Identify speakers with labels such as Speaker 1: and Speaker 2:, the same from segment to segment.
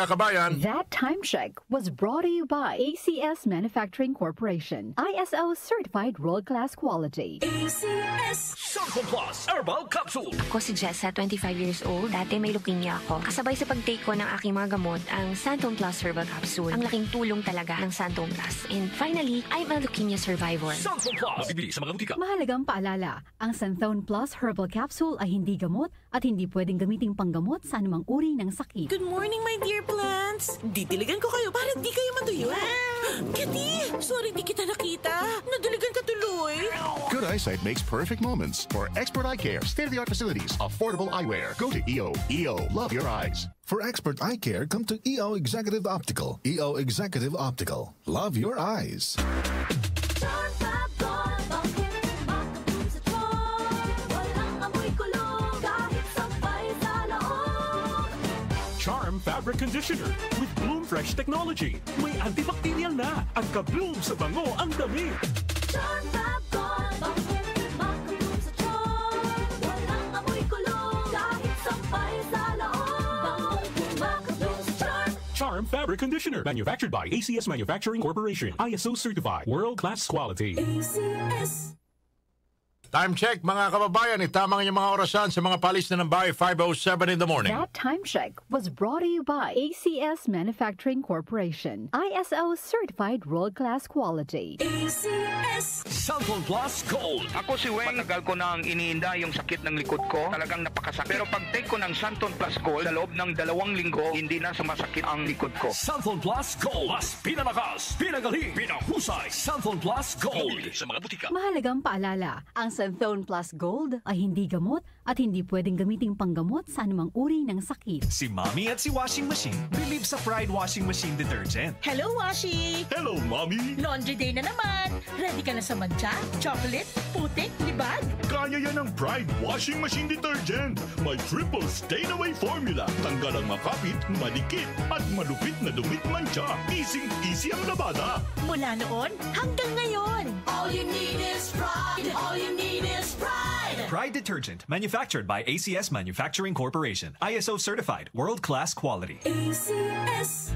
Speaker 1: Kabayan.
Speaker 2: That time check was brought to you by ACS Manufacturing Corporation. ISO certified world-class quality.
Speaker 3: ACS
Speaker 4: Santon Plus Herbal Capsule.
Speaker 5: Ako si Jessa, 25 years old. Dati may leukemia ako. Kasabay sa pag-take ko ng aking mga gamot, ang Santon Plus Herbal Capsule. Ang laking tulong talaga ng Santon Plus. And finally, I'm a leukemia survivor.
Speaker 4: Santon Plus. Mabibili sa mga butika.
Speaker 2: Mahalagang paalala, ang Santhone Plus Herbal Capsule ay hindi gamot at hindi pwedeng gamiting panggamot sa anumang uri ng sakit.
Speaker 3: Good morning, my dear plants. Didiligan ko kayo para di kayo matuyo. Kitty, sorry di kita nakita. Nadiligan ka tuloy.
Speaker 6: Good eyesight makes perfect moments. For expert eye care, state-of-the-art facilities, affordable eyewear, go to EO. EO, love your eyes.
Speaker 7: For expert eye care, come to EO Executive Optical. EO Executive Optical. Love your eyes.
Speaker 4: Charm Fabric Conditioner with Bloom Fresh Technology. May antibacterial na at ka-bloom sa bango ang dami.
Speaker 8: Charm Fab Gold, makabloom sa charm. Walang amoy kulong, kahit sampay sa loob. Makabloom sa charm.
Speaker 4: Charm Fabric Conditioner. Manufactured by ACS Manufacturing Corporation. ISO certified. World-class quality.
Speaker 3: ACS.
Speaker 1: Time check, mga kababayan. Itamang yung mga orasan sa mga palis na ng bahay, 5:07 in the morning.
Speaker 2: That time check was brought to you by ACS Manufacturing Corporation. ISO certified world-class quality.
Speaker 3: ACS.
Speaker 4: Santon Plus Gold.
Speaker 9: Ako si Weng, matagal ko nang iniinda yung sakit ng likod ko. Talagang napakasakit. Pero pag take ko ng Santon Plus Gold, sa loob ng 2 linggo, hindi na sumasakit ang likod ko.
Speaker 4: Santon Plus Gold. Mas pinalakas, pinagaling, pinahusay. Santon Plus Gold. Mabibili sa mga butika.
Speaker 2: Mahalagang paalala, ang Santhone Plus Gold ay hindi gamot at hindi pwedeng gamiting panggamot sa anumang uri ng sakit.
Speaker 10: Si Mommy at si Washing Machine believe sa Pride Washing Machine Detergent.
Speaker 3: Hello, Washi!
Speaker 4: Hello, Mommy!
Speaker 3: Laundry day na naman. Ready ka na sa mancha, chocolate, putik, libag?
Speaker 4: Kaya yan ang Pride Washing Machine Detergent. May triple stain-away formula. Tanggal ang makapit, malikit, at malupit na dumit mancha. Easy ang labada.
Speaker 3: Mula noon hanggang ngayon.
Speaker 8: All you need is pride. All you need is pride.
Speaker 10: Pride Detergent, manufactured by ACS Manufacturing Corporation. ISO certified, world-class quality.
Speaker 3: ACS.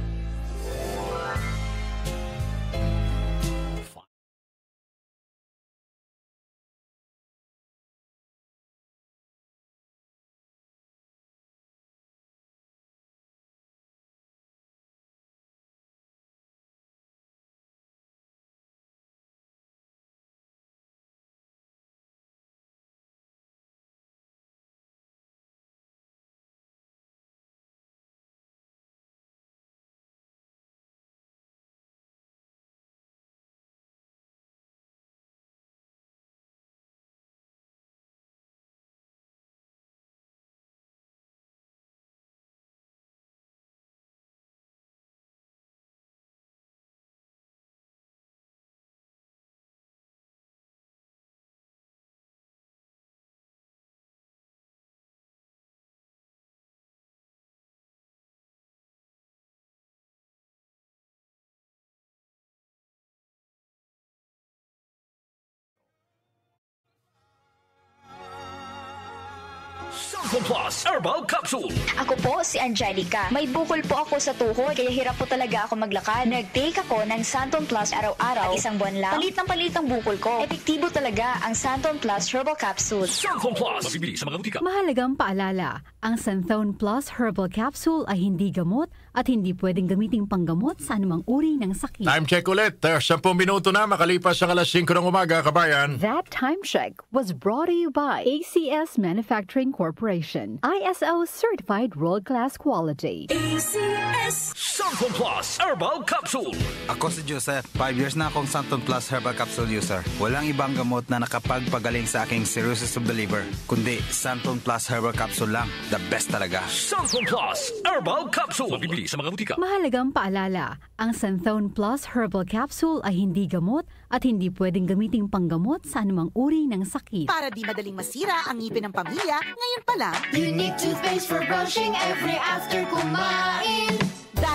Speaker 4: Santon Plus Herbal Capsule.
Speaker 11: Ako po si Angelica. May bukol po ako sa tuhod, kaya hirap po talaga ako maglakad. Nag-take ako ng Santon Plus araw-araw at 1 buwan lang. Palit ang bukol ko. Epektibo talaga ang Santon Plus Herbal Capsule.
Speaker 4: Santon Plus. Mabibili sa mga butika.
Speaker 2: Mahalagang paalala, ang Santhone Plus Herbal Capsule ay hindi gamot at hindi pwedeng gamiting panggamot sa anumang uri ng sakit.
Speaker 1: Time check ulit. 10 minuto na makalipas ang alas 5 ng umaga, kabayan.
Speaker 2: That time check was brought to you by ACS Manufacturing Corporation. ISO certified world-class quality.
Speaker 3: ACS.
Speaker 4: Santon Plus Herbal Capsule.
Speaker 12: Ako si Joseph. 5 years na akong Santon Plus Herbal Capsule user. Walang ibang gamot na nakapagpagaling sa aking cirrhosis of the liver, kundi Santon Plus Herbal Capsule lang. The best talaga.
Speaker 4: Santon Plus Herbal Capsule. Mabibili sa mga butika.
Speaker 2: Mahalagang paalala, ang Santhone Plus Herbal Capsule ay hindi gamot at hindi pwedeng gamiting panggamot sa anumang uri ng sakit.
Speaker 3: Para di madaling masira ang ngipin ng pamilya, ngayon pa lang,
Speaker 8: Unique toothpaste for brushing every after kumain.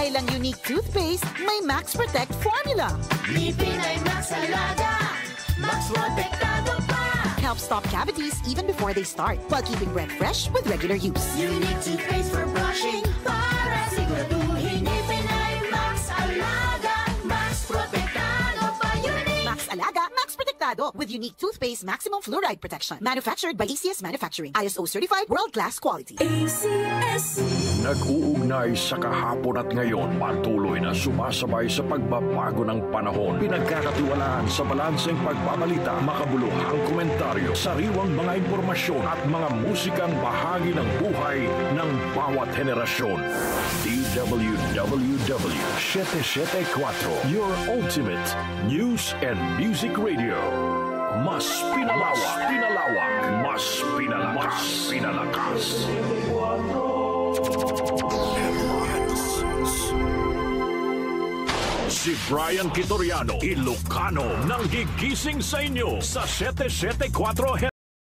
Speaker 3: dahil ang unique toothpaste may Max Protect formula.
Speaker 8: Ngipin ay Max Alaga, Max Protektado pa.
Speaker 3: Helps stop cavities even before they start, while keeping breath fresh with regular use.
Speaker 8: Unique toothpaste for brushing para siguraduhin
Speaker 3: Sigurado with unique toothpaste maximum fluoride protection. Manufactured by ACS Manufacturing. ISO certified world-class quality. ACS.
Speaker 13: Nag-uugnay sa kahapon at ngayon, patuloy na sumasabay sa pagbabago ng panahon. Pinagkakatiwalaan sa balanseng pagbabalita, makabuluhang komentaryo, sariwang mga impormasyon at mga musikang bahagi ng buhay ng bawat henerasyon. DWWW 774, your ultimate news and music radio. Mas pinalawak, mas pinalakas. Si Brian Kitoriano, Ilocano, nang gigising sa inyo sa 774